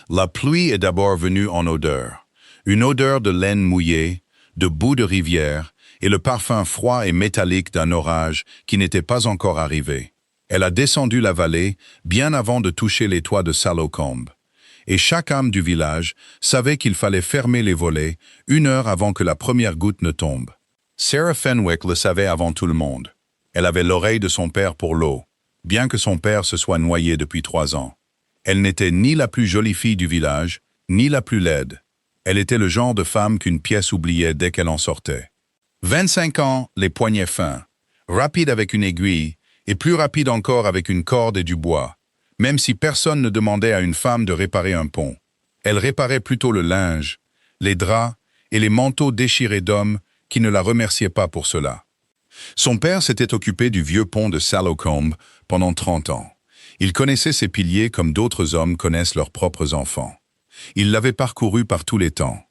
La pluie est d'abord venue en odeur. Une odeur de laine mouillée, de boue de rivière, et le parfum froid et métallique d'un orage qui n'était pas encore arrivé. Elle a descendu la vallée bien avant de toucher les toits de Salocombe. Et chaque âme du village savait qu'il fallait fermer les volets 1 heure avant que la première goutte ne tombe. Sarah Fenwick le savait avant tout le monde. Elle avait l'oreille de son père pour l'eau, bien que son père se soit noyé depuis 3 ans. Elle n'était ni la plus jolie fille du village, ni la plus laide. Elle était le genre de femme qu'une pièce oubliait dès qu'elle en sortait. 25 ans, les poignets fins, rapide avec une aiguille, et plus rapide encore avec une corde et du bois, même si personne ne demandait à une femme de réparer un pont. Elle réparait plutôt le linge, les draps et les manteaux déchirés d'hommes qui ne la remerciaient pas pour cela. Son père s'était occupé du vieux pont de Salocombe pendant 30 ans. Il connaissait ses piliers comme d'autres hommes connaissent leurs propres enfants. Il l'avait parcouru par tous les temps.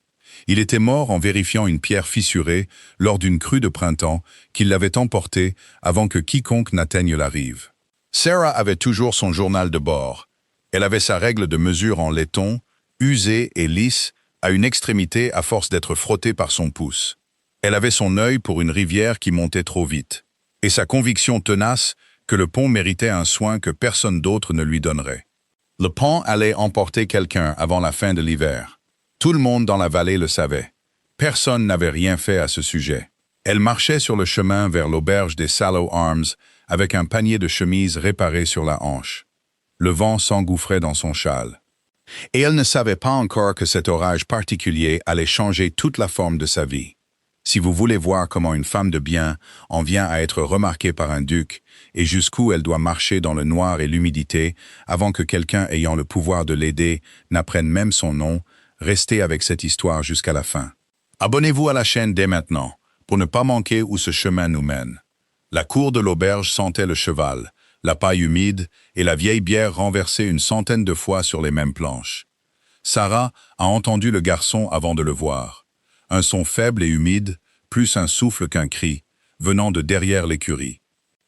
Il était mort en vérifiant une pierre fissurée lors d'une crue de printemps qui l'avait emporté avant que quiconque n'atteigne la rive. Sarah avait toujours son journal de bord. Elle avait sa règle de mesure en laiton, usée et lisse, à une extrémité à force d'être frottée par son pouce. Elle avait son œil pour une rivière qui montait trop vite, et sa conviction tenace que le pont méritait un soin que personne d'autre ne lui donnerait. Le pont allait emporter quelqu'un avant la fin de l'hiver. Tout le monde dans la vallée le savait. Personne n'avait rien fait à ce sujet. Elle marchait sur le chemin vers l'auberge des Sallow Arms avec un panier de chemises réparé sur la hanche. Le vent s'engouffrait dans son châle. Et elle ne savait pas encore que cet orage particulier allait changer toute la forme de sa vie. Si vous voulez voir comment une femme de bien en vient à être remarquée par un duc et jusqu'où elle doit marcher dans le noir et l'humidité avant que quelqu'un ayant le pouvoir de l'aider n'apprenne même son nom, restez avec cette histoire jusqu'à la fin. Abonnez-vous à la chaîne dès maintenant pour ne pas manquer où ce chemin nous mène. La cour de l'auberge sentait le cheval, la paille humide et la vieille bière renversée une centaine de fois sur les mêmes planches. Sarah a entendu le garçon avant de le voir. Un son faible et humide, plus un souffle qu'un cri, venant de derrière l'écurie.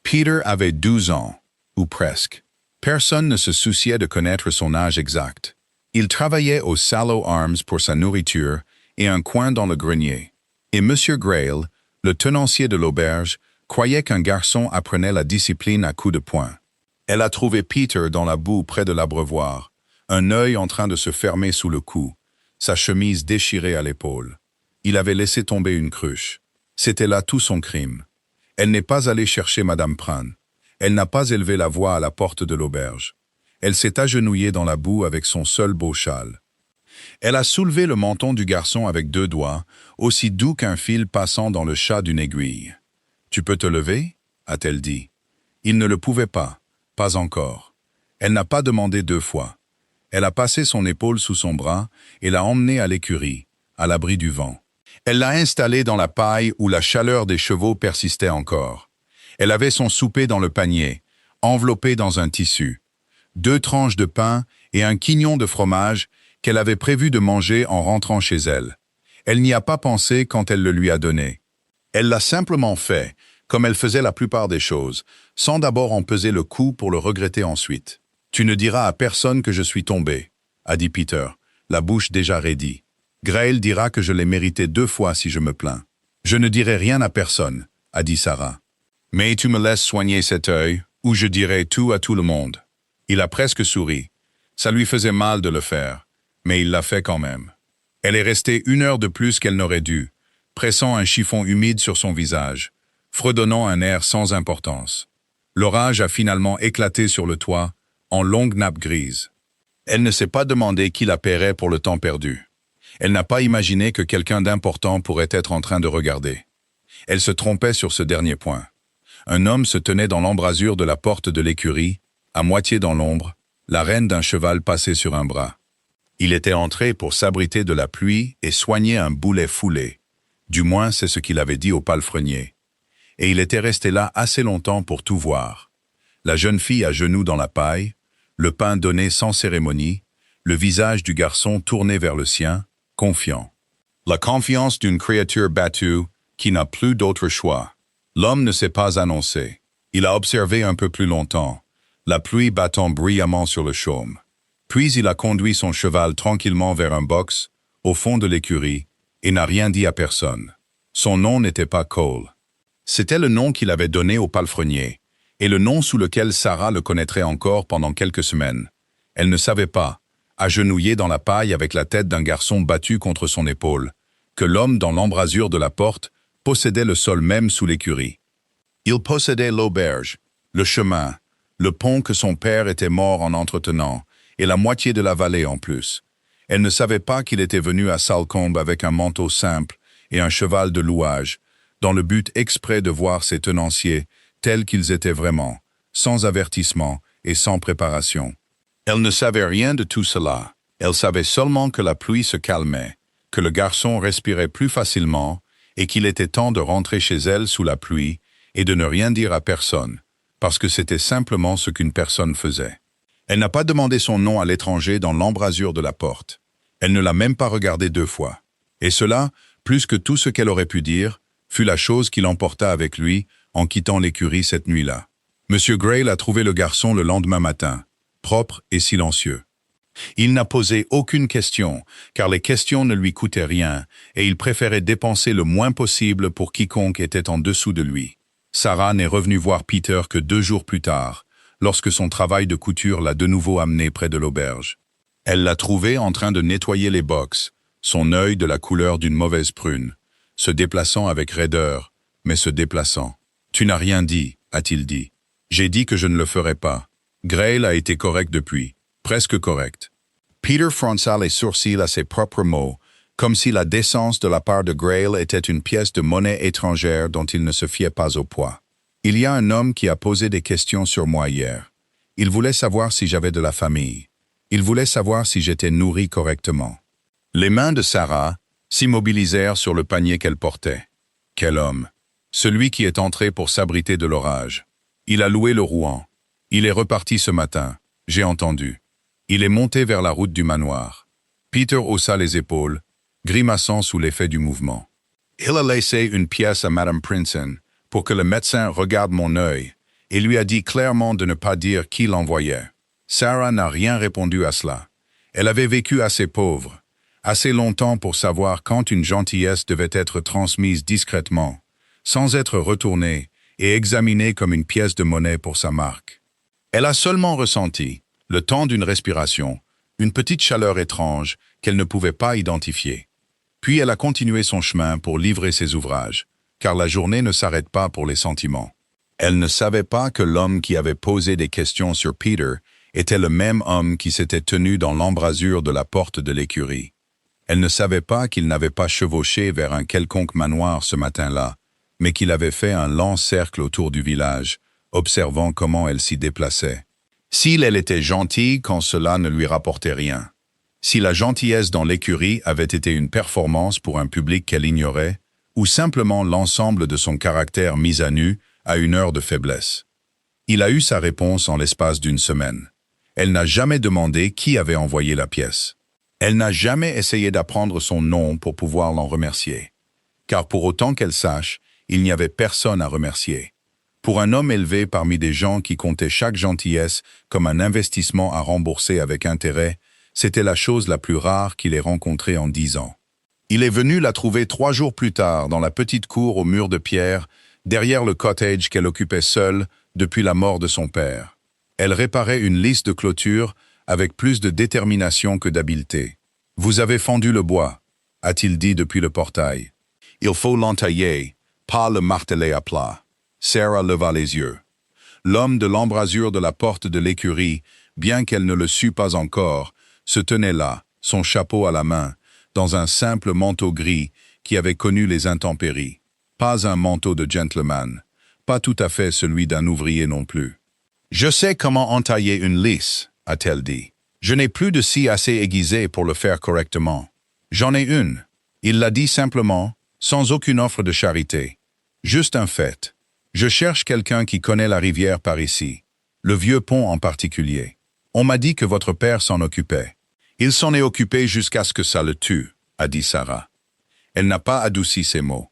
Peter avait 12 ans, ou presque. Personne ne se souciait de connaître son âge exact. Il travaillait aux Sallow Arms pour sa nourriture et un coin dans le grenier. Et M. Grail, le tenancier de l'auberge, croyait qu'un garçon apprenait la discipline à coups de poing. Elle a trouvé Peter dans la boue près de l'abreuvoir, un œil en train de se fermer sous le cou, sa chemise déchirée à l'épaule. Il avait laissé tomber une cruche. C'était là tout son crime. Elle n'est pas allée chercher Madame Pran. Elle n'a pas élevé la voix à la porte de l'auberge. Elle s'est agenouillée dans la boue avec son seul beau châle. Elle a soulevé le menton du garçon avec 2 doigts, aussi doux qu'un fil passant dans le chat d'une aiguille. « Tu peux te lever » a-t-elle dit. Il ne le pouvait pas encore. Elle n'a pas demandé 2 fois. Elle a passé son épaule sous son bras et l'a emmené à l'écurie, à l'abri du vent. Elle l'a installé dans la paille où la chaleur des chevaux persistait encore. Elle avait son souper dans le panier, enveloppé dans un tissu. 2 tranches de pain et un quignon de fromage qu'elle avait prévu de manger en rentrant chez elle. Elle n'y a pas pensé quand elle le lui a donné. Elle l'a simplement fait, comme elle faisait la plupart des choses, sans d'abord en peser le coût pour le regretter ensuite. « Tu ne diras à personne que je suis tombé », a dit Peter, la bouche déjà raidie. « Grail dira que je l'ai mérité 2 fois si je me plains. »« Je ne dirai rien à personne », a dit Sarah. « Mais tu me laisses soigner cet œil, ou je dirai tout à tout le monde. » Il a presque souri. Ça lui faisait mal de le faire, mais il l'a fait quand même. Elle est restée 1 heure de plus qu'elle n'aurait dû, pressant un chiffon humide sur son visage, fredonnant un air sans importance. L'orage a finalement éclaté sur le toit, en longues nappes grises. Elle ne s'est pas demandé qui la paierait pour le temps perdu. Elle n'a pas imaginé que quelqu'un d'important pourrait être en train de regarder. Elle se trompait sur ce dernier point. Un homme se tenait dans l'embrasure de la porte de l'écurie, à moitié dans l'ombre, la rêne d'un cheval passé sur un bras. Il était entré pour s'abriter de la pluie et soigner un boulet foulé. Du moins, c'est ce qu'il avait dit au palefrenier. Et il était resté là assez longtemps pour tout voir. La jeune fille à genoux dans la paille, le pain donné sans cérémonie, le visage du garçon tourné vers le sien, confiant. La confiance d'une créature battue qui n'a plus d'autre choix. L'homme ne s'est pas annoncé. Il a observé un peu plus longtemps, la pluie battant bruyamment sur le chaume. Puis il a conduit son cheval tranquillement vers un box, au fond de l'écurie, et n'a rien dit à personne. Son nom n'était pas Cole. C'était le nom qu'il avait donné au palefrenier, et le nom sous lequel Sarah le connaîtrait encore pendant quelques semaines. Elle ne savait pas, agenouillée dans la paille avec la tête d'un garçon battu contre son épaule, que l'homme dans l'embrasure de la porte possédait le sol même sous l'écurie. Il possédait l'auberge, le chemin, le pont que son père était mort en entretenant, et la moitié de la vallée en plus. Elle ne savait pas qu'il était venu à Salcombe avec un manteau simple et un cheval de louage, dans le but exprès de voir ses tenanciers tels qu'ils étaient vraiment, sans avertissement et sans préparation. Elle ne savait rien de tout cela. Elle savait seulement que la pluie se calmait, que le garçon respirait plus facilement et qu'il était temps de rentrer chez elle sous la pluie et de ne rien dire à personne, parce que c'était simplement ce qu'une personne faisait. Elle n'a pas demandé son nom à l'étranger dans l'embrasure de la porte. Elle ne l'a même pas regardé 2 fois. Et cela, plus que tout ce qu'elle aurait pu dire, fut la chose qui l'emporta avec lui en quittant l'écurie cette nuit-là. Monsieur Grail a trouvé le garçon le lendemain matin, propre et silencieux. Il n'a posé aucune question, car les questions ne lui coûtaient rien, et il préférait dépenser le moins possible pour quiconque était en dessous de lui. Sarah n'est revenue voir Peter que 2 jours plus tard, lorsque son travail de couture l'a de nouveau amené près de l'auberge. Elle l'a trouvé en train de nettoyer les box, son œil de la couleur d'une mauvaise prune, se déplaçant avec raideur, mais se déplaçant. « Tu n'as rien dit, a-t-il dit. J'ai dit que je ne le ferais pas. Grail a été correct depuis, presque correct. » Peter fronça les sourcils à ses propres mots, comme si la décence de la part de Grail était une pièce de monnaie étrangère dont il ne se fiait pas au poids. « Il y a un homme qui a posé des questions sur moi hier. Il voulait savoir si j'avais de la famille. Il voulait savoir si j'étais nourri correctement. » Les mains de Sarah s'immobilisèrent sur le panier qu'elle portait. Quel homme! Celui qui est entré pour s'abriter de l'orage. Il a loué le Rouen. Il est reparti ce matin, j'ai entendu. Il est monté vers la route du manoir. Peter haussa les épaules, grimaçant sous l'effet du mouvement. Il a laissé une pièce à Madame Princeton pour que le médecin regarde mon œil et lui a dit clairement de ne pas dire qui l'envoyait. Sarah n'a rien répondu à cela. Elle avait vécu assez pauvre, assez longtemps pour savoir quand une gentillesse devait être transmise discrètement, sans être retournée et examinée comme une pièce de monnaie pour sa marque. Elle a seulement ressenti, le temps d'une respiration, une petite chaleur étrange qu'elle ne pouvait pas identifier. Puis elle a continué son chemin pour livrer ses ouvrages, car la journée ne s'arrête pas pour les sentiments. Elle ne savait pas que l'homme qui avait posé des questions sur Peter était le même homme qui s'était tenu dans l'embrasure de la porte de l'écurie. Elle ne savait pas qu'il n'avait pas chevauché vers un quelconque manoir ce matin-là, mais qu'il avait fait un lent cercle autour du village, observant comment elle s'y déplaçait. S'il elle était gentille quand cela ne lui rapportait rien. Si la gentillesse dans l'écurie avait été une performance pour un public qu'elle ignorait, ou simplement l'ensemble de son caractère mis à nu à une heure de faiblesse. Il a eu sa réponse en l'espace d'une semaine. Elle n'a jamais demandé qui avait envoyé la pièce. Elle n'a jamais essayé d'apprendre son nom pour pouvoir l'en remercier. Car pour autant qu'elle sache, il n'y avait personne à remercier. Pour un homme élevé parmi des gens qui comptaient chaque gentillesse comme un investissement à rembourser avec intérêt, c'était la chose la plus rare qu'il ait rencontrée en 10 ans. Il est venu la trouver 3 jours plus tard dans la petite cour aux murs de pierre, derrière le cottage qu'elle occupait seule depuis la mort de son père. Elle réparait une lisse de clôture avec plus de détermination que d'habileté. « Vous avez fendu le bois », a-t-il dit depuis le portail. « Il faut l'entailler, pas le marteler à plat. » Sarah leva les yeux. L'homme de l'embrasure de la porte de l'écurie, bien qu'elle ne le sût pas encore, se tenait là, son chapeau à la main, dans un simple manteau gris qui avait connu les intempéries. Pas un manteau de gentleman, pas tout à fait celui d'un ouvrier non plus. « Je sais comment entailler une lisse, » a-t-elle dit. « Je n'ai plus de scie assez aiguisée pour le faire correctement. J'en ai une. » Il l'a dit simplement, sans aucune offre de charité. Juste un fait. Je cherche quelqu'un qui connaît la rivière par ici, le vieux pont en particulier. On m'a dit que votre père s'en occupait. Il s'en est occupé jusqu'à ce que ça le tue, a dit Sarah. Elle n'a pas adouci ses mots.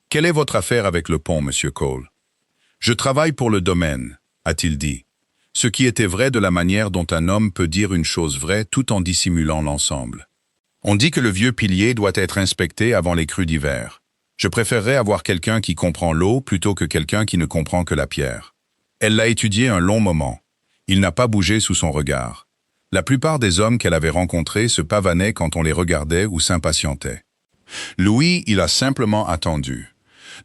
Quelle est votre affaire avec le pont, monsieur Cole? Je travaille pour le domaine, a-t-il dit. ce qui était vrai de la manière dont un homme peut dire une chose vraie tout en dissimulant l'ensemble. On dit que le vieux pilier doit être inspecté avant les crues d'hiver. Je préférerais avoir quelqu'un qui comprend l'eau plutôt que quelqu'un qui ne comprend que la pierre. Elle l'a étudié un long moment. Il n'a pas bougé sous son regard. La plupart des hommes qu'elle avait rencontrés se pavanaient quand on les regardait ou s'impatientaient. Louis, il a simplement attendu.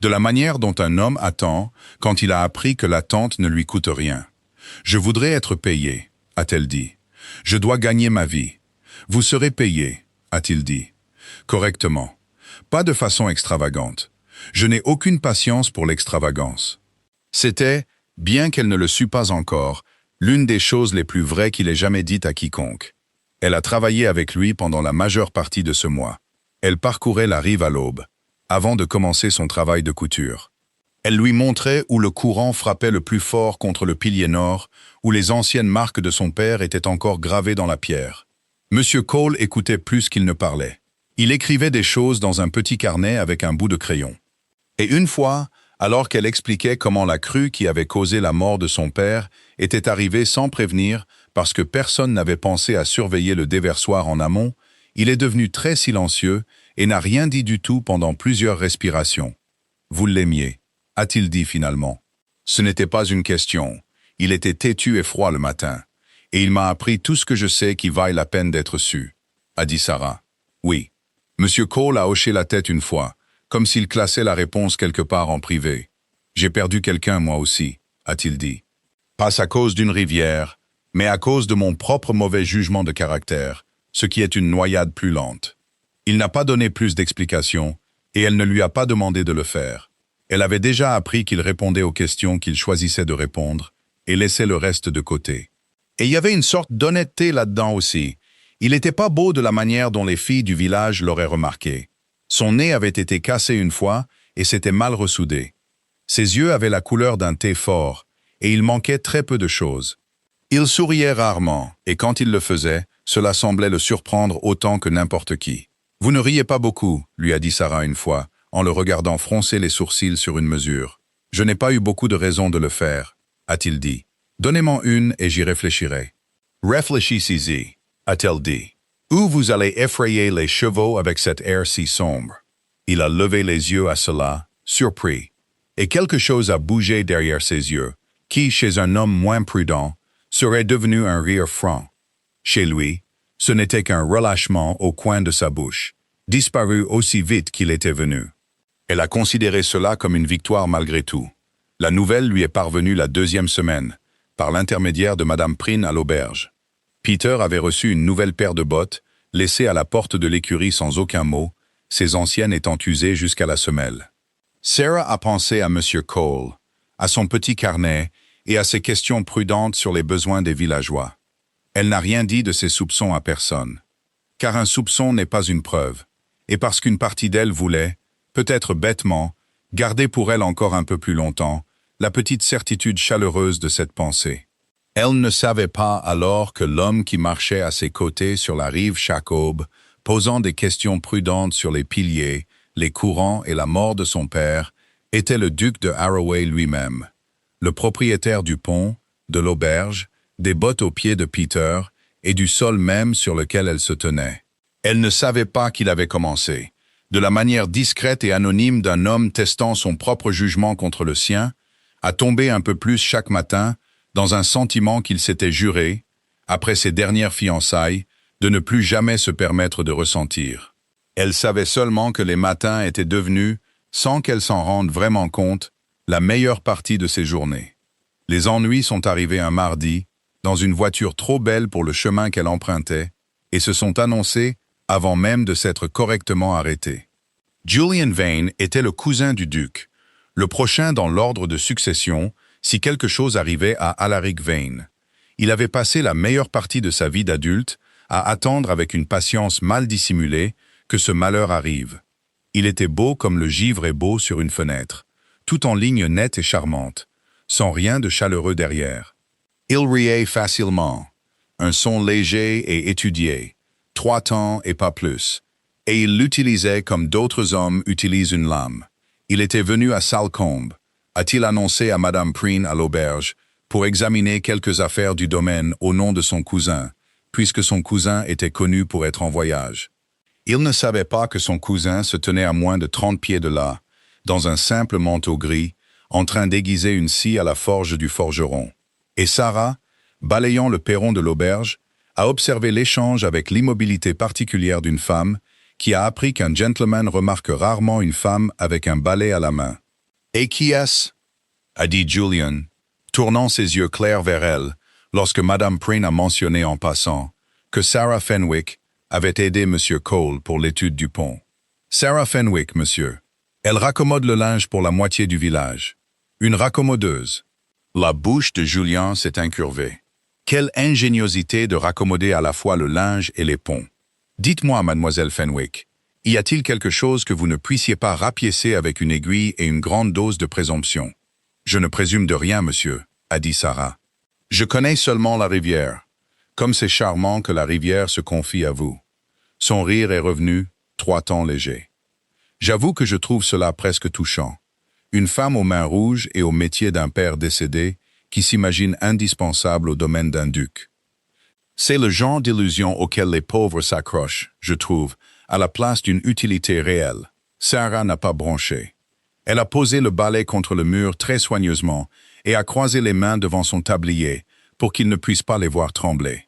De la manière dont un homme attend quand il a appris que l'attente ne lui coûte rien. « Je voudrais être payé », a-t-elle dit. « Je dois gagner ma vie. »« Vous serez payé », a-t-il dit. « Correctement. Pas de façon extravagante. Je n'ai aucune patience pour l'extravagance. » C'était, bien qu'elle ne le sût pas encore, l'une des choses les plus vraies qu'il ait jamais dites à quiconque. Elle a travaillé avec lui pendant la majeure partie de ce mois. Elle parcourait la rive à l'aube, avant de commencer son travail de couture. Elle lui montrait où le courant frappait le plus fort contre le pilier nord, où les anciennes marques de son père étaient encore gravées dans la pierre. Monsieur Cole écoutait plus qu'il ne parlait. Il écrivait des choses dans un petit carnet avec un bout de crayon. Et une fois, alors qu'elle expliquait comment la crue qui avait causé la mort de son père était arrivée sans prévenir parce que personne n'avait pensé à surveiller le déversoir en amont, il est devenu très silencieux et n'a rien dit du tout pendant plusieurs respirations. « Vous l'aimiez » a-t-il dit finalement. Ce n'était pas une question. Il était têtu et froid le matin. Et il m'a appris tout ce que je sais qui vaille la peine d'être su, a dit Sarah. Oui. Monsieur Cole a hoché la tête une fois, comme s'il classait la réponse quelque part en privé. J'ai perdu quelqu'un moi aussi, a-t-il dit. Pas à cause d'une rivière, mais à cause de mon propre mauvais jugement de caractère, ce qui est une noyade plus lente. Il n'a pas donné plus d'explications, et elle ne lui a pas demandé de le faire. Elle avait déjà appris qu'il répondait aux questions qu'il choisissait de répondre, et laissait le reste de côté. Et il y avait une sorte d'honnêteté là-dedans aussi. Il n'était pas beau de la manière dont les filles du village l'auraient remarqué. Son nez avait été cassé une fois, et s'était mal ressoudé. Ses yeux avaient la couleur d'un thé fort, et il manquait très peu de choses. Il souriait rarement, et quand il le faisait, cela semblait le surprendre autant que n'importe qui. « Vous ne riez pas beaucoup », lui a dit Sarah une fois, en le regardant froncer les sourcils sur une mesure. « Je n'ai pas eu beaucoup de raisons de le faire », a-t-il dit. « Donnez-moi une et j'y réfléchirai. »« Réfléchissez-y », a-t-elle dit. « Ou vous allez effrayer les chevaux avec cet air si sombre. » Il a levé les yeux à cela, surpris. Et quelque chose a bougé derrière ses yeux, qui, chez un homme moins prudent, serait devenu un rire franc. Chez lui, ce n'était qu'un relâchement au coin de sa bouche, disparu aussi vite qu'il était venu. Elle a considéré cela comme une victoire malgré tout. La nouvelle lui est parvenue la 2e semaine, par l'intermédiaire de Madame Prine à l'auberge. Peter avait reçu une nouvelle paire de bottes, laissée à la porte de l'écurie sans aucun mot, ses anciennes étant usées jusqu'à la semelle. Sarah a pensé à Monsieur Cole, à son petit carnet et à ses questions prudentes sur les besoins des villageois. Elle n'a rien dit de ses soupçons à personne. Car un soupçon n'est pas une preuve, et parce qu'une partie d'elle voulait, peut-être bêtement, garder pour elle encore un peu plus longtemps, la petite certitude chaleureuse de cette pensée. Elle ne savait pas alors que l'homme qui marchait à ses côtés sur la rive chaque aube, posant des questions prudentes sur les piliers, les courants et la mort de son père, était le duc de Harroway lui-même, le propriétaire du pont, de l'auberge, des bottes aux pieds de Peter et du sol même sur lequel elle se tenait. Elle ne savait pas qu'il avait commencé, de la manière discrète et anonyme d'un homme testant son propre jugement contre le sien, à tomber un peu plus chaque matin dans un sentiment qu'il s'était juré, après ses dernières fiançailles, de ne plus jamais se permettre de ressentir. Elle savait seulement que les matins étaient devenus, sans qu'elle s'en rende vraiment compte, la meilleure partie de ses journées. Les ennuis sont arrivés un mardi, dans une voiture trop belle pour le chemin qu'elle empruntait, et se sont annoncés avant même de s'être correctement arrêtés. Julian Vane était le cousin du duc, le prochain dans l'ordre de succession si quelque chose arrivait à Alaric Vane. Il avait passé la meilleure partie de sa vie d'adulte à attendre avec une patience mal dissimulée que ce malheur arrive. Il était beau comme le givre est beau sur une fenêtre, tout en lignes nettes et charmantes, sans rien de chaleureux derrière. Il riait facilement, un son léger et étudié, 3 temps et pas plus, et il l'utilisait comme d'autres hommes utilisent une lame. Il était venu à Salcombe, a-t-il annoncé à Madame Prine à l'auberge, pour examiner quelques affaires du domaine au nom de son cousin, puisque son cousin était connu pour être en voyage. Il ne savait pas que son cousin se tenait à moins de 30 pieds de là, dans un simple manteau gris, en train d'aiguiser une scie à la forge du forgeron. Et Sarah, balayant le perron de l'auberge, a observé l'échange avec l'immobilité particulière d'une femme qui a appris qu'un gentleman remarque rarement une femme avec un balai à la main. « Et qui est-ce » a dit Julian, tournant ses yeux clairs vers elle, lorsque Madame Prynne a mentionné en passant que Sarah Fenwick avait aidé M. Cole pour l'étude du pont. « Sarah Fenwick, monsieur. Elle raccommode le linge pour la moitié du village. Une raccommodeuse. » La bouche de Julien s'est incurvée. Quelle ingéniosité de raccommoder à la fois le linge et les ponts. Dites-moi, mademoiselle Fenwick, y a-t-il quelque chose que vous ne puissiez pas rapiécer avec une aiguille et une grande dose de présomption? Je ne présume de rien, monsieur, a dit Sarah. Je connais seulement la rivière. Comme c'est charmant que la rivière se confie à vous. Son rire est revenu, 3 tons léger. J'avoue que je trouve cela presque touchant. Une femme aux mains rouges et au métier d'un père décédé qui s'imagine indispensable au domaine d'un duc. C'est le genre d'illusion auquel les pauvres s'accrochent, je trouve, à la place d'une utilité réelle. Sarah n'a pas bronché. Elle a posé le balai contre le mur très soigneusement et a croisé les mains devant son tablier pour qu'il ne puisse pas les voir trembler.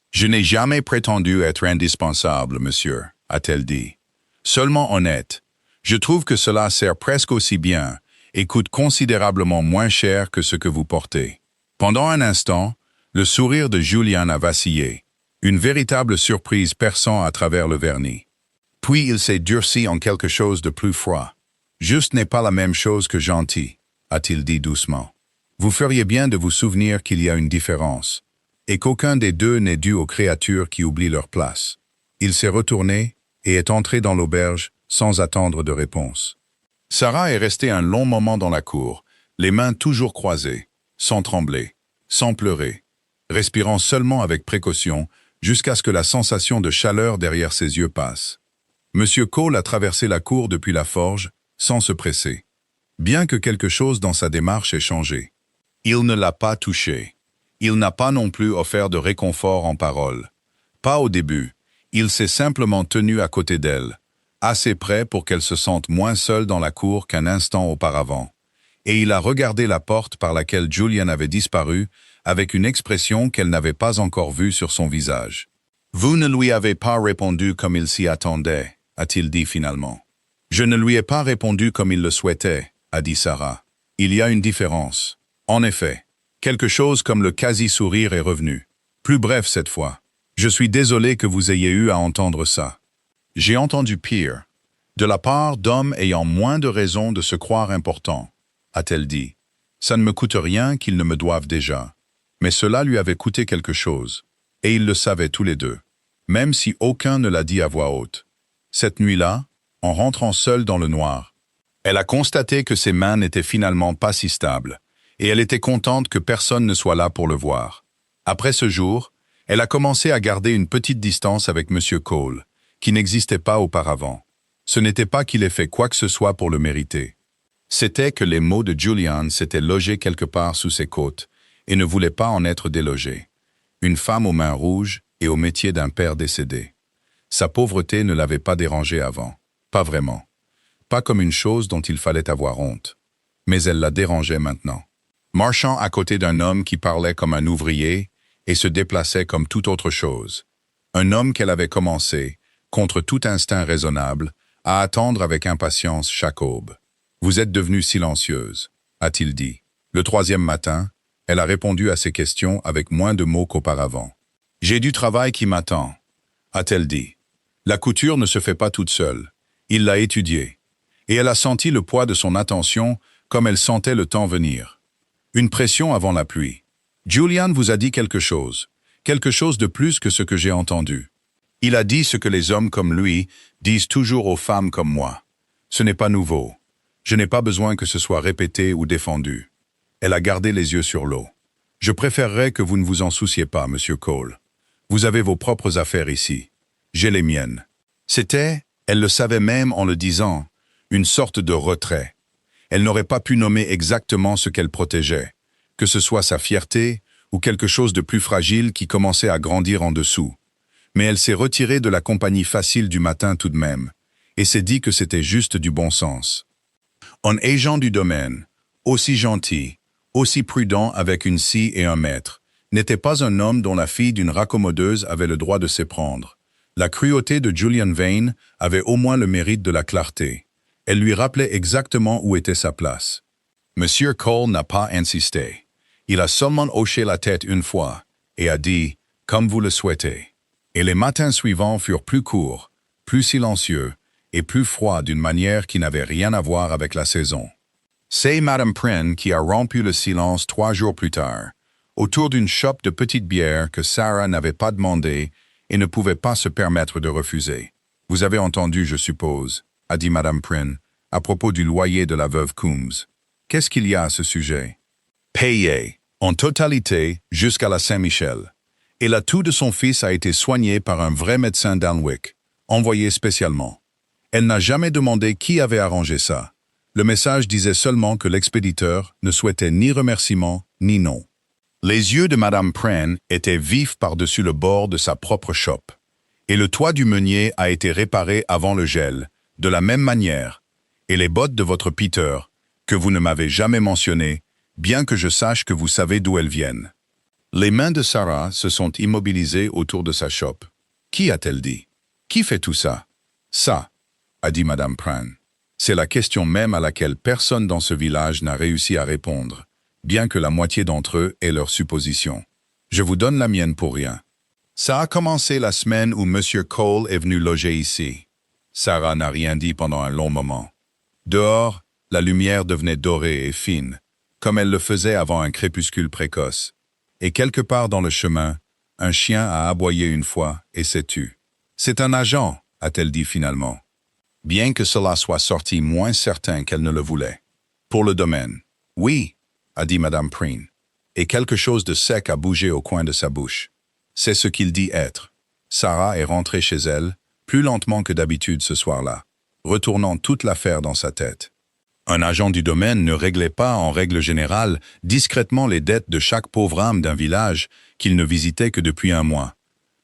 « Je n'ai jamais prétendu être indispensable, monsieur, a-t-elle dit. Seulement honnête. Je trouve que cela sert presque aussi bien et coûte considérablement moins cher que ce que vous portez. » Pendant un instant, le sourire de Julian a vacillé, une véritable surprise perçant à travers le vernis. Puis il s'est durci en quelque chose de plus froid. « Juste n'est pas la même chose que gentil, » a-t-il dit doucement. « Vous feriez bien de vous souvenir qu'il y a une différence, et qu'aucun des deux n'est dû aux créatures qui oublient leur place. » Il s'est retourné et est entré dans l'auberge sans attendre de réponse. Sarah est restée un long moment dans la cour, les mains toujours croisées, sans trembler, sans pleurer, respirant seulement avec précaution jusqu'à ce que la sensation de chaleur derrière ses yeux passe. Monsieur Cole a traversé la cour depuis la forge, sans se presser. Bien que quelque chose dans sa démarche ait changé. Il ne l'a pas touchée. Il n'a pas non plus offert de réconfort en paroles. Pas au début. Il s'est simplement tenu à côté d'elle, assez près pour qu'elle se sente moins seule dans la cour qu'un instant auparavant. Et il a regardé la porte par laquelle Julian avait disparu avec une expression qu'elle n'avait pas encore vue sur son visage. « Vous ne lui avez pas répondu comme il s'y attendait, a-t-il dit finalement. « Je ne lui ai pas répondu comme il le souhaitait, a dit Sarah. Il y a une différence. En effet, quelque chose comme le quasi-sourire est revenu. Plus bref cette fois. Je suis désolé que vous ayez eu à entendre ça. J'ai entendu pire, de la part d'hommes ayant moins de raisons de se croire importants, a-t-elle dit. Ça ne me coûte rien qu'ils ne me doivent déjà. Mais cela lui avait coûté quelque chose, et ils le savaient tous les deux, même si aucun ne l'a dit à voix haute. Cette nuit-là, en rentrant seule dans le noir, elle a constaté que ses mains n'étaient finalement pas si stables, et elle était contente que personne ne soit là pour le voir. Après ce jour, elle a commencé à garder une petite distance avec M. Cole, qui n'existait pas auparavant. Ce n'était pas qu'il ait fait quoi que ce soit pour le mériter. C'était que les mots de Julian s'étaient logés quelque part sous ses côtes et ne voulaient pas en être délogés. Une femme aux mains rouges et au métier d'un père décédé. Sa pauvreté ne l'avait pas dérangé avant. Pas vraiment. Pas comme une chose dont il fallait avoir honte. Mais elle la dérangeait maintenant. Marchant à côté d'un homme qui parlait comme un ouvrier et se déplaçait comme toute autre chose. Un homme qu'elle avait commencé, contre tout instinct raisonnable, à attendre avec impatience chaque aube. « Vous êtes devenue silencieuse », a-t-il dit. Le 3e matin, elle a répondu à ses questions avec moins de mots qu'auparavant. « J'ai du travail qui m'attend », a-t-elle dit. La couture ne se fait pas toute seule. Il l'a étudiée. Et elle a senti le poids de son attention comme elle sentait le temps venir. Une pression avant la pluie. Julian vous a dit quelque chose de plus que ce que j'ai entendu. Il a dit ce que les hommes comme lui disent toujours aux femmes comme moi. Ce n'est pas nouveau. Je n'ai pas besoin que ce soit répété ou défendu. Elle a gardé les yeux sur l'eau. Je préférerais que vous ne vous en souciez pas, Monsieur Cole. Vous avez vos propres affaires ici. J'ai les miennes. C'était, elle le savait même en le disant, une sorte de retrait. Elle n'aurait pas pu nommer exactement ce qu'elle protégeait, que ce soit sa fierté ou quelque chose de plus fragile qui commençait à grandir en dessous. Mais elle s'est retirée de la compagnie facile du matin tout de même, et s'est dit que c'était juste du bon sens. Un agent du domaine, aussi gentil, aussi prudent avec une scie et un maître, n'était pas un homme dont la fille d'une raccommodeuse avait le droit de s'éprendre. La cruauté de Julian Vane avait au moins le mérite de la clarté. Elle lui rappelait exactement où était sa place. Monsieur Cole n'a pas insisté. Il a seulement hoché la tête une fois et a dit « comme vous le souhaitez ». Et les matins suivants furent plus courts, plus silencieux et plus froids d'une manière qui n'avait rien à voir avec la saison. C'est Madame Prynne qui a rompu le silence 3 jours plus tard, autour d'une chope de petites bières que Sarah n'avait pas demandé et ne pouvait pas se permettre de refuser. « Vous avez entendu, je suppose, » a dit Madame Prynne, à propos du loyer de la veuve Coombs. « Qu'est-ce qu'il y a à ce sujet ?»« Payé, en totalité, jusqu'à la Saint-Michel. Et la toux de son fils a été soignée par un vrai médecin d'Alnwick, envoyé spécialement. Elle n'a jamais demandé qui avait arrangé ça. Le message disait seulement que l'expéditeur ne souhaitait ni remerciement ni nom. » Les yeux de Madame Prynne étaient vifs par-dessus le bord de sa propre chope. Et le toit du meunier a été réparé avant le gel, de la même manière. Et les bottes de votre Peter, que vous ne m'avez jamais mentionnées, bien que je sache que vous savez d'où elles viennent. Les mains de Sarah se sont immobilisées autour de sa chope. Qui a-t-elle dit? Qui fait tout ça? Ça, a dit Madame Prynne. C'est la question même à laquelle personne dans ce village n'a réussi à répondre, bien que la moitié d'entre eux aient leur supposition. Je vous donne la mienne pour rien. Ça a commencé la semaine où Monsieur Cole est venu loger ici. Sarah n'a rien dit pendant un long moment. Dehors, la lumière devenait dorée et fine, comme elle le faisait avant un crépuscule précoce. Et quelque part dans le chemin, un chien a aboyé une fois et s'est tu. « C'est un agent », a-t-elle dit finalement, bien que cela soit sorti moins certain qu'elle ne le voulait. Pour le domaine. « Oui », a dit Madame Prynne, et quelque chose de sec a bougé au coin de sa bouche. C'est ce qu'il dit être. Sarah est rentrée chez elle, plus lentement que d'habitude ce soir-là, retournant toute l'affaire dans sa tête. Un agent du domaine ne réglait pas, en règle générale, discrètement les dettes de chaque pauvre âme d'un village qu'il ne visitait que depuis 1 mois.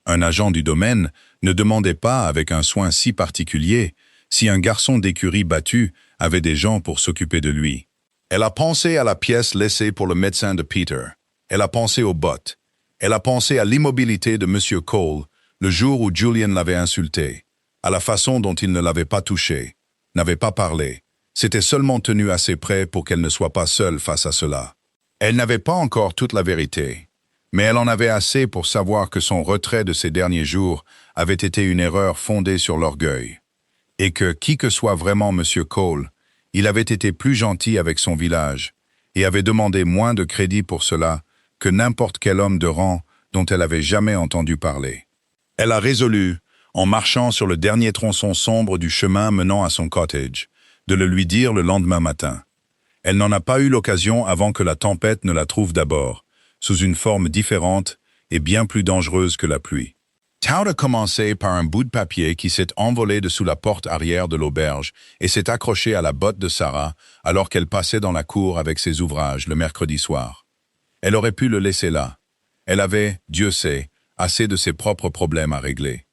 Un agent du domaine ne demandait pas, avec un soin si particulier, si un garçon d'écurie battu avait des gens pour s'occuper de lui. Elle a pensé à la pièce laissée pour le médecin de Peter. Elle a pensé aux bottes. Elle a pensé à l'immobilité de Monsieur Cole, le jour où Julian l'avait insulté, à la façon dont il ne l'avait pas touché, n'avait pas parlé, s'était seulement tenu assez près pour qu'elle ne soit pas seule face à cela. Elle n'avait pas encore toute la vérité, mais elle en avait assez pour savoir que son retrait de ces derniers jours avait été une erreur fondée sur l'orgueil, et que, qui que soit vraiment Monsieur Cole, il avait été plus gentil avec son village, et avait demandé moins de crédit pour cela que n'importe quel homme de rang dont elle avait jamais entendu parler. Elle a résolu, en marchant sur le dernier tronçon sombre du chemin menant à son cottage, de le lui dire le lendemain matin. Elle n'en a pas eu l'occasion avant que la tempête ne la trouve d'abord, sous une forme différente et bien plus dangereuse que la pluie. Tout a commencé par un bout de papier qui s'est envolé dessous la porte arrière de l'auberge et s'est accroché à la botte de Sarah alors qu'elle passait dans la cour avec ses ouvrages le mercredi soir. Elle aurait pu le laisser là. Elle avait, Dieu sait, assez de ses propres problèmes à régler.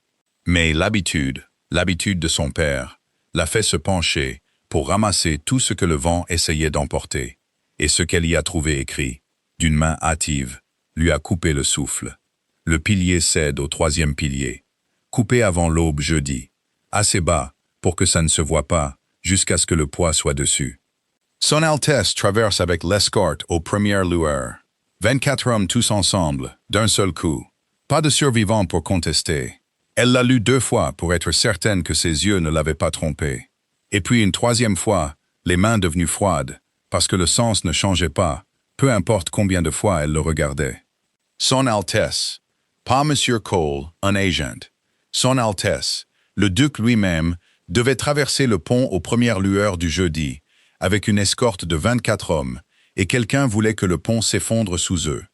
Mais l'habitude de son père, l'a fait se pencher pour ramasser tout ce que le vent essayait d'emporter, et ce qu'elle y a trouvé écrit, d'une main hâtive, lui a coupé le souffle. Le pilier cède au 3e pilier, coupé avant l'aube jeudi, assez bas pour que ça ne se voie pas, jusqu'à ce que le poids soit dessus. Son Altesse traverse avec l'escorte aux premières lueurs. 24 hommes tous ensemble, d'un seul coup. Pas de survivants pour contester. Elle l'a lu 2 fois pour être certaine que ses yeux ne l'avaient pas trompée. Et puis une 3e fois, les mains devenues froides, parce que le sens ne changeait pas, peu importe combien de fois elle le regardait. Son Altesse, pas Monsieur Cole, un agent. Son Altesse, le duc lui-même, devait traverser le pont aux premières lueurs du jeudi, avec une escorte de 24 hommes, et quelqu'un voulait que le pont s'effondre sous eux.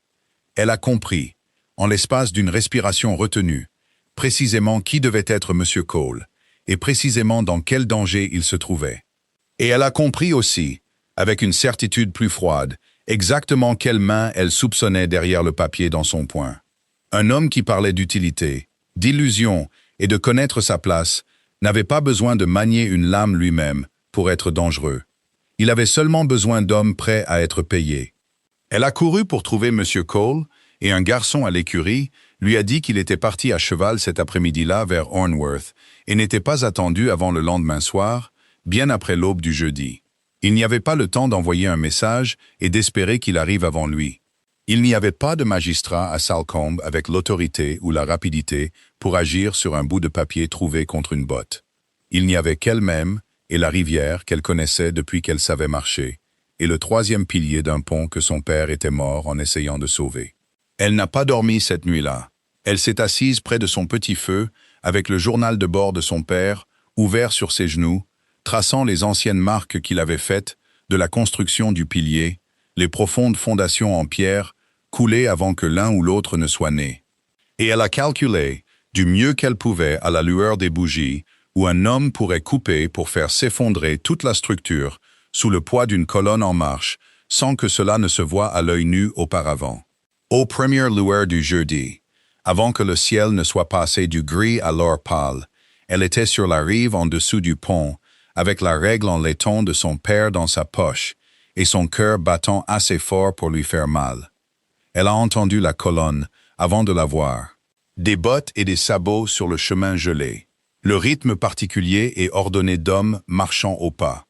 Elle a compris, en l'espace d'une respiration retenue, précisément qui devait être Monsieur Cole, et précisément dans quel danger il se trouvait. Et elle a compris aussi, avec une certitude plus froide, Exactement quelle main elle soupçonnait derrière le papier dans son poing. Un homme qui parlait d'utilité, d'illusion et de connaître sa place n'avait pas besoin de manier une lame lui-même pour être dangereux. Il avait seulement besoin d'hommes prêts à être payés. Elle a couru pour trouver M. Cole, et un garçon à l'écurie lui a dit qu'il était parti à cheval cet après-midi-là vers Hornworth et n'était pas attendu avant le lendemain soir, bien après l'aube du jeudi. Il n'y avait pas le temps d'envoyer un message et d'espérer qu'il arrive avant lui. Il n'y avait pas de magistrat à Salcombe avec l'autorité ou la rapidité pour agir sur un bout de papier trouvé contre une botte. Il n'y avait qu'elle-même et la rivière qu'elle connaissait depuis qu'elle savait marcher, et le troisième pilier d'un pont que son père était mort en essayant de sauver. Elle n'a pas dormi cette nuit-là. Elle s'est assise près de son petit feu, avec le journal de bord de son père, ouvert sur ses genoux, traçant les anciennes marques qu'il avait faites de la construction du pilier, les profondes fondations en pierre, coulées avant que l'un ou l'autre ne soit né. Et elle a calculé, du mieux qu'elle pouvait à la lueur des bougies, où un homme pourrait couper pour faire s'effondrer toute la structure sous le poids d'une colonne en marche, sans que cela ne se voie à l'œil nu auparavant. Aux premières lueurs du jeudi, avant que le ciel ne soit passé du gris à l'or pâle, elle était sur la rive en dessous du pont, avec la règle en laiton de son père dans sa poche, et son cœur battant assez fort pour lui faire mal. Elle a entendu la colonne, avant de la voir. Des bottes et des sabots sur le chemin gelé. Le rythme particulier et ordonné d'hommes marchant au pas.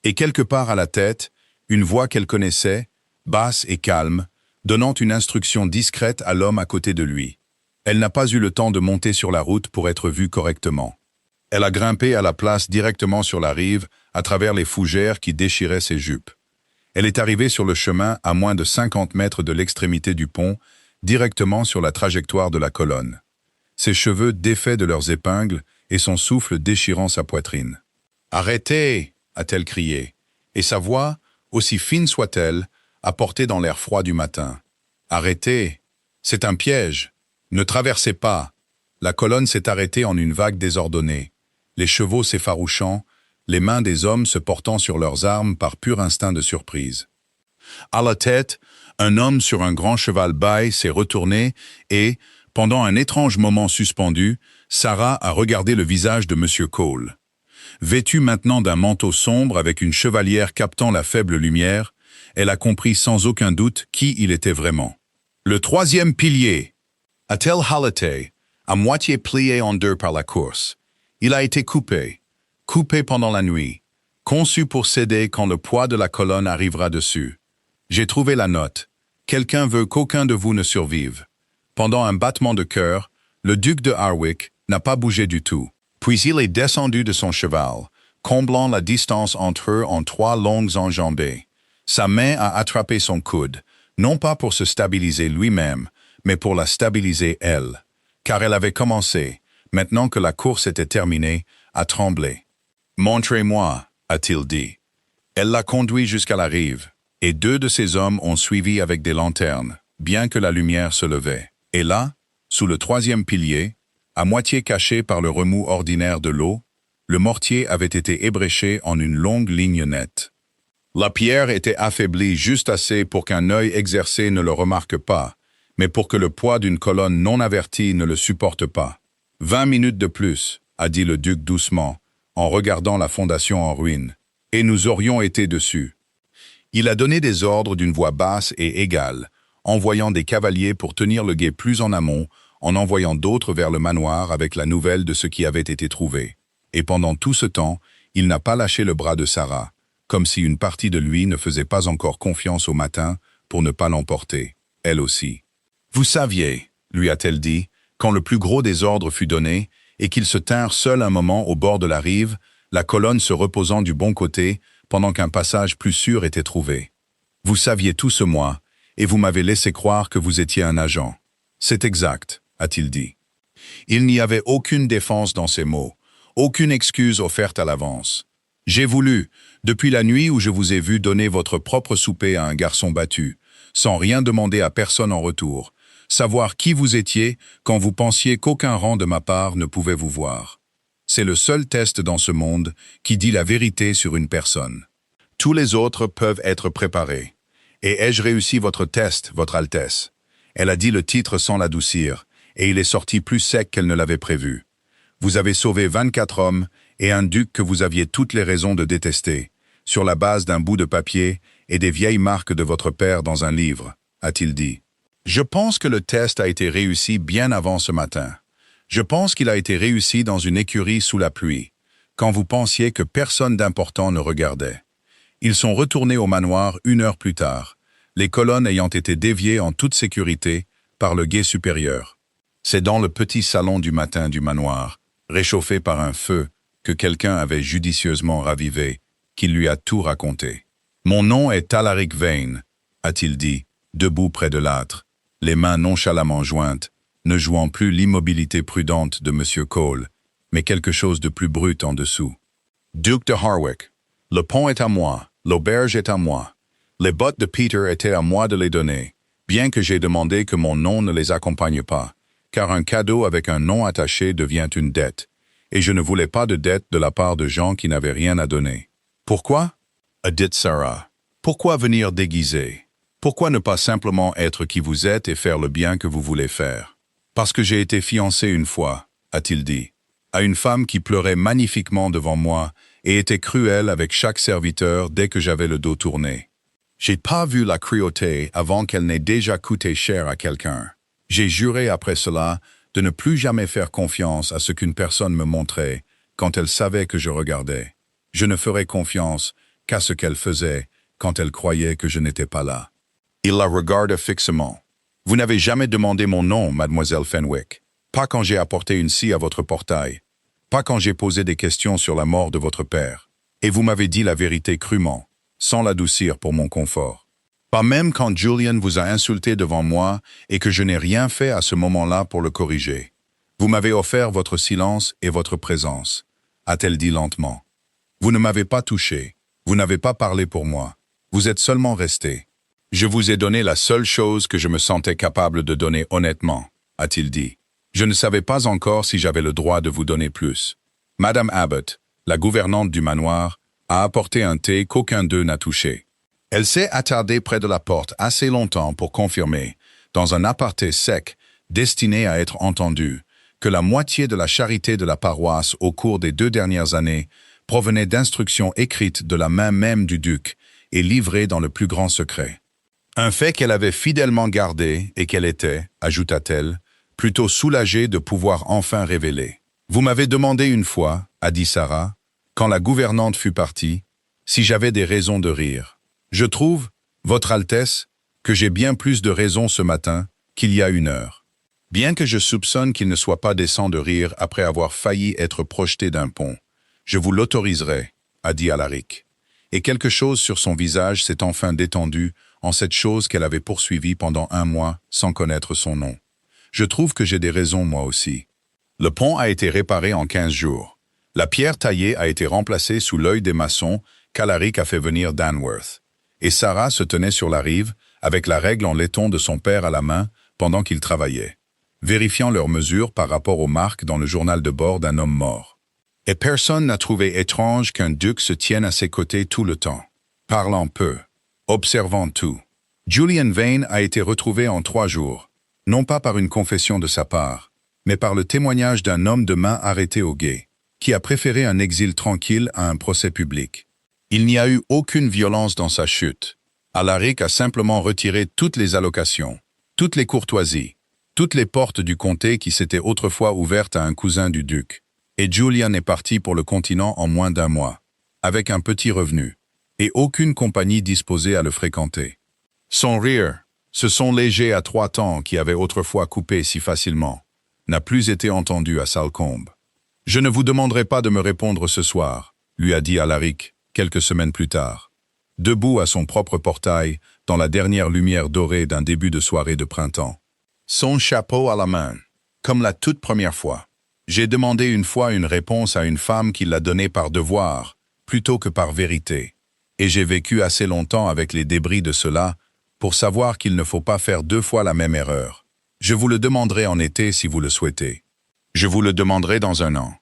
Et quelque part à la tête, une voix qu'elle connaissait, basse et calme, donnant une instruction discrète à l'homme à côté de lui. Elle n'a pas eu le temps de monter sur la route pour être vue correctement. Elle a grimpé à la place directement sur la rive, à travers les fougères qui déchiraient ses jupes. Elle est arrivée sur le chemin à moins de 50 mètres de l'extrémité du pont, directement sur la trajectoire de la colonne. Ses cheveux défaits de leurs épingles et son souffle déchirant sa poitrine. « Arrêtez !» a-t-elle crié, et sa voix, aussi fine soit-elle, a porté dans l'air froid du matin. « Arrêtez ! C'est un piège ! Ne traversez pas !» La colonne s'est arrêtée en une vague désordonnée, les chevaux s'effarouchant, les mains des hommes se portant sur leurs armes par pur instinct de surprise. À la tête, un homme sur un grand cheval baille s'est retourné et, pendant un étrange moment suspendu, Sarah a regardé le visage de M. Cole. Vêtue maintenant d'un manteau sombre avec une chevalière captant la faible lumière, elle a compris sans aucun doute qui il était vraiment. Le troisième pilier, a-t-elle haleté, à moitié plié en deux par la course. Il a été coupé pendant la nuit, conçu pour céder quand le poids de la colonne arrivera dessus. J'ai trouvé la note. Quelqu'un veut qu'aucun de vous ne survive. Pendant un battement de cœur, le duc de Harwick n'a pas bougé du tout. Puis il est descendu de son cheval, comblant la distance entre eux en 3 longues enjambées. Sa main a attrapé son coude, non pas pour se stabiliser lui-même, mais pour la stabiliser elle. Car elle avait commencé, maintenant que la course était terminée, à trembler. « Montrez-moi », a-t-il dit. Elle l'a conduit jusqu'à la rive, et 2 de ses hommes ont suivi avec des lanternes, bien que la lumière se levait. Et là, sous le troisième pilier, à moitié caché par le remous ordinaire de l'eau, le mortier avait été ébréché en une longue ligne nette. La pierre était affaiblie juste assez pour qu'un œil exercé ne le remarque pas, mais pour que le poids d'une colonne non avertie ne le supporte pas. 20 minutes de plus, a dit le duc doucement, en regardant la fondation en ruine, et nous aurions été dessus. Il a donné des ordres d'une voix basse et égale, envoyant des cavaliers pour tenir le guet plus en amont, en envoyant d'autres vers le manoir avec la nouvelle de ce qui avait été trouvé. Et pendant tout ce temps, il n'a pas lâché le bras de Sarah, comme si une partie de lui ne faisait pas encore confiance au matin pour ne pas l'emporter, elle aussi. « Vous saviez, » lui a-t-elle dit, quand le plus gros des ordres fut donné, et qu'ils se tinrent seuls un moment au bord de la rive, la colonne se reposant du bon côté, pendant qu'un passage plus sûr était trouvé. « Vous saviez tout ce mois, et vous m'avez laissé croire que vous étiez un agent. »« C'est exact, » a-t-il dit. Il n'y avait aucune défense dans ces mots, aucune excuse offerte à l'avance. J'ai voulu, depuis la nuit où je vous ai vu donner votre propre souper à un garçon battu, sans rien demander à personne en retour, savoir qui vous étiez quand vous pensiez qu'aucun rang de ma part ne pouvait vous voir. C'est le seul test dans ce monde qui dit la vérité sur une personne. Tous les autres peuvent être préparés. Et ai-je réussi votre test, Votre Altesse? Elle a dit le titre sans l'adoucir, et il est sorti plus sec qu'elle ne l'avait prévu. Vous avez sauvé 24 hommes et un duc que vous aviez toutes les raisons de détester, sur la base d'un bout de papier et des vieilles marques de votre père dans un livre, a-t-il dit. Je pense que le test a été réussi bien avant ce matin. Je pense qu'il a été réussi dans une écurie sous la pluie, quand vous pensiez que personne d'important ne regardait. Ils sont retournés au manoir 1 heure plus tard, les colonnes ayant été déviées en toute sécurité par le guet supérieur. C'est dans le petit salon du matin du manoir, réchauffé par un feu que quelqu'un avait judicieusement ravivé, qu'il lui a tout raconté. « Mon nom est Alaric Vane », a-t-il dit, debout près de l'âtre, les mains nonchalamment jointes, ne jouant plus l'immobilité prudente de M. Cole, mais quelque chose de plus brut en dessous. « Duc de Harwick, le pont est à moi, l'auberge est à moi. Les bottes de Peter étaient à moi de les donner, bien que j'ai demandé que mon nom ne les accompagne pas, car un cadeau avec un nom attaché devient une dette, et je ne voulais pas de dette de la part de gens qui n'avaient rien à donner. Pourquoi? A dit Sarah. Pourquoi venir déguisé? Pourquoi ne pas simplement être qui vous êtes et faire le bien que vous voulez faire? Parce que j'ai été fiancé une fois, a-t-il dit, à une femme qui pleurait magnifiquement devant moi et était cruelle avec chaque serviteur dès que j'avais le dos tourné. J'ai pas vu la cruauté avant qu'elle n'ait déjà coûté cher à quelqu'un. J'ai juré après cela de ne plus jamais faire confiance à ce qu'une personne me montrait quand elle savait que je regardais. Je ne ferai confiance qu'à ce qu'elle faisait quand elle croyait que je n'étais pas là. Il la regarda fixement. Vous n'avez jamais demandé mon nom, mademoiselle Fenwick. Pas quand j'ai apporté une scie à votre portail. Pas quand j'ai posé des questions sur la mort de votre père. Et vous m'avez dit la vérité crûment, sans l'adoucir pour mon confort. Pas même quand Julian vous a insulté devant moi et que je n'ai rien fait à ce moment-là pour le corriger. Vous m'avez offert votre silence et votre présence, a-t-elle dit lentement. Vous ne m'avez pas touché, vous n'avez pas parlé pour moi, vous êtes seulement resté. Je vous ai donné la seule chose que je me sentais capable de donner honnêtement, a-t-il dit. Je ne savais pas encore si j'avais le droit de vous donner plus. Madame Abbott, la gouvernante du manoir, a apporté un thé qu'aucun d'eux n'a touché. Elle s'est attardée près de la porte assez longtemps pour confirmer, dans un aparté sec, destiné à être entendu, que la moitié de la charité de la paroisse au cours des 2 dernières années provenait d'instructions écrites de la main même du duc et livrées dans le plus grand secret. Un fait qu'elle avait fidèlement gardé et qu'elle était, ajouta-t-elle, plutôt soulagée de pouvoir enfin révéler. « Vous m'avez demandé une fois, a dit Sarah, quand la gouvernante fut partie, si j'avais des raisons de rire. Je trouve, Votre Altesse, que j'ai bien plus de raisons ce matin qu'il y a 1 heure. Bien que je soupçonne qu'il ne soit pas décent de rire après avoir failli être projeté d'un pont, je vous l'autoriserai, a dit Alaric. Et quelque chose sur son visage s'est enfin détendu en cette chose qu'elle avait poursuivie pendant 1 mois sans connaître son nom. Je trouve que j'ai des raisons moi aussi. Le pont a été réparé en 15 jours. La pierre taillée a été remplacée sous l'œil des maçons qu'Alaric a fait venir d'Anworth. Et Sarah se tenait sur la rive, avec la règle en laiton de son père à la main, pendant qu'il travaillait, vérifiant leurs mesures par rapport aux marques dans le journal de bord d'un homme mort. Et personne n'a trouvé étrange qu'un duc se tienne à ses côtés tout le temps, parlant peu, observant tout. Julian Vane a été retrouvé en 3 jours, non pas par une confession de sa part, mais par le témoignage d'un homme de main arrêté au guet, qui a préféré un exil tranquille à un procès public. Il n'y a eu aucune violence dans sa chute. Alaric a simplement retiré toutes les allocations, toutes les courtoisies, toutes les portes du comté qui s'étaient autrefois ouvertes à un cousin du duc. Et Julian est parti pour le continent en moins d'1 mois, avec un petit revenu, et aucune compagnie disposée à le fréquenter. Son rire, ce son léger à 3 temps qui avait autrefois coupé si facilement, n'a plus été entendu à Salcombe. « Je ne vous demanderai pas de me répondre ce soir, » lui a dit Alaric, quelques semaines plus tard, debout à son propre portail, dans la dernière lumière dorée d'un début de soirée de printemps. Son chapeau à la main, comme la toute première fois. J'ai demandé une fois une réponse à une femme qui l'a donnée par devoir, plutôt que par vérité. Et j'ai vécu assez longtemps avec les débris de cela pour savoir qu'il ne faut pas faire 2 fois la même erreur. Je vous le demanderai en été si vous le souhaitez. Je vous le demanderai dans 1 an.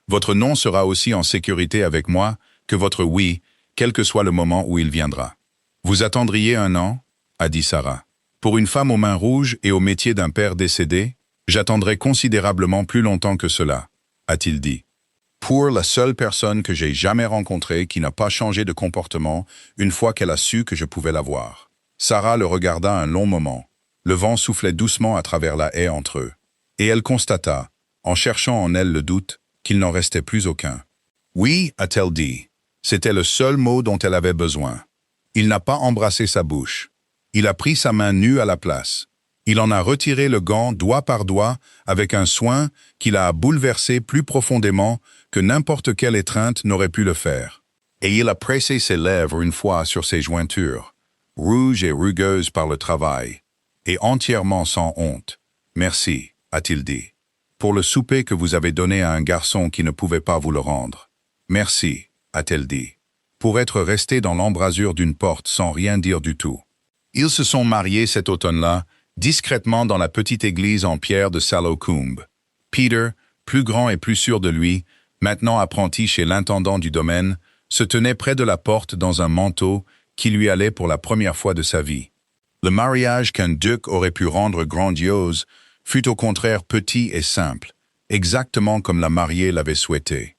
Votre nom sera aussi en sécurité avec moi que votre oui, quel que soit le moment où il viendra. Vous attendriez 1 an, a dit Sarah. Pour une femme aux mains rouges et au métier d'un père décédé, j'attendrai considérablement plus longtemps que cela, a-t-il dit. Pour la seule personne que j'ai jamais rencontrée qui n'a pas changé de comportement une fois qu'elle a su que je pouvais la voir. Sarah le regarda un long moment. Le vent soufflait doucement à travers la haie entre eux. Et elle constata, en cherchant en elle le doute, qu'il n'en restait plus aucun. Oui, a-t-elle dit. C'était le seul mot dont elle avait besoin. Il n'a pas embrassé sa bouche. Il a pris sa main nue à la place. Il en a retiré le gant doigt par doigt avec un soin qui l'a bouleversé plus profondément que n'importe quelle étreinte n'aurait pu le faire. Et il a pressé ses lèvres une fois sur ses jointures, rouges et rugueuses par le travail, et entièrement sans honte. Merci, a-t-il dit, pour le souper que vous avez donné à un garçon qui ne pouvait pas vous le rendre. Merci, a-t-elle dit, pour être resté dans l'embrasure d'une porte sans rien dire du tout. Ils se sont mariés cet automne-là, discrètement dans la petite église en pierre de Salocombe. Peter, plus grand et plus sûr de lui, maintenant apprenti chez l'intendant du domaine, se tenait près de la porte dans un manteau qui lui allait pour la première fois de sa vie. Le mariage qu'un duc aurait pu rendre grandiose fut au contraire petit et simple, exactement comme la mariée l'avait souhaité.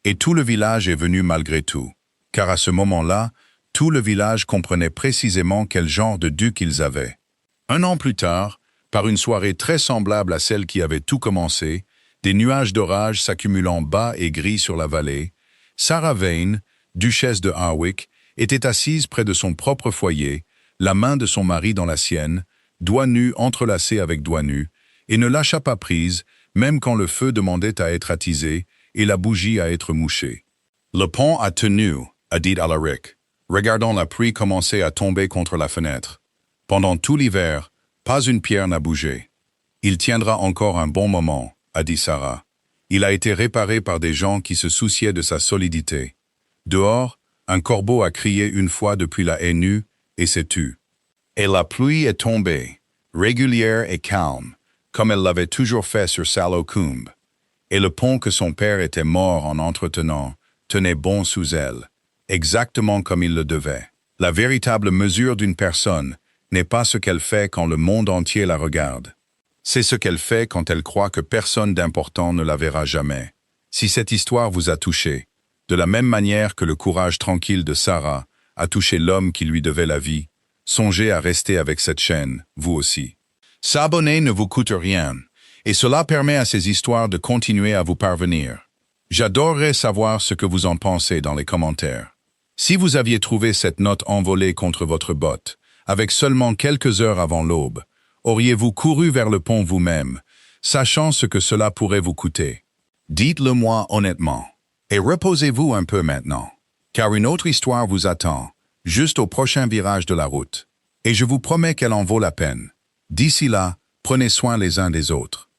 Et tout le village est venu malgré tout, car à ce moment-là, tout le village comprenait précisément quel genre de duc ils avaient. 1 an plus tard, par une soirée très semblable à celle qui avait tout commencé, des nuages d'orage s'accumulant bas et gris sur la vallée, Sarah Vane, duchesse de Harwick, était assise près de son propre foyer, la main de son mari dans la sienne, doigts nus entrelacés avec doigts nus, et ne lâcha pas prise, même quand le feu demandait à être attisé et la bougie à être mouchée. Le pont a tenu, a dit Alaric, regardant la pluie commencer à tomber contre la fenêtre. Pendant tout l'hiver, pas une pierre n'a bougé. Il tiendra encore un bon moment, a dit Sarah. Il a été réparé par des gens qui se souciaient de sa solidité. Dehors, un corbeau a crié une fois depuis la haie nue et s'est tu. Et la pluie est tombée, régulière et calme, comme elle l'avait toujours fait sur Salocombe. Et le pont que son père était mort en entretenant tenait bon sous elle, exactement comme il le devait. La véritable mesure d'une personne n'est pas ce qu'elle fait quand le monde entier la regarde. C'est ce qu'elle fait quand elle croit que personne d'important ne la verra jamais. Si cette histoire vous a touché, de la même manière que le courage tranquille de Sarah a touché l'homme qui lui devait la vie, songez à rester avec cette chaîne, vous aussi. S'abonner ne vous coûte rien, et cela permet à ces histoires de continuer à vous parvenir. J'adorerais savoir ce que vous en pensez dans les commentaires. Si vous aviez trouvé cette note envolée contre votre botte, avec seulement quelques heures avant l'aube, auriez-vous couru vers le pont vous-même, sachant ce que cela pourrait vous coûter? Dites-le-moi honnêtement, et reposez-vous un peu maintenant, car une autre histoire vous attend, juste au prochain virage de la route, et je vous promets qu'elle en vaut la peine. D'ici là, prenez soin les uns des autres.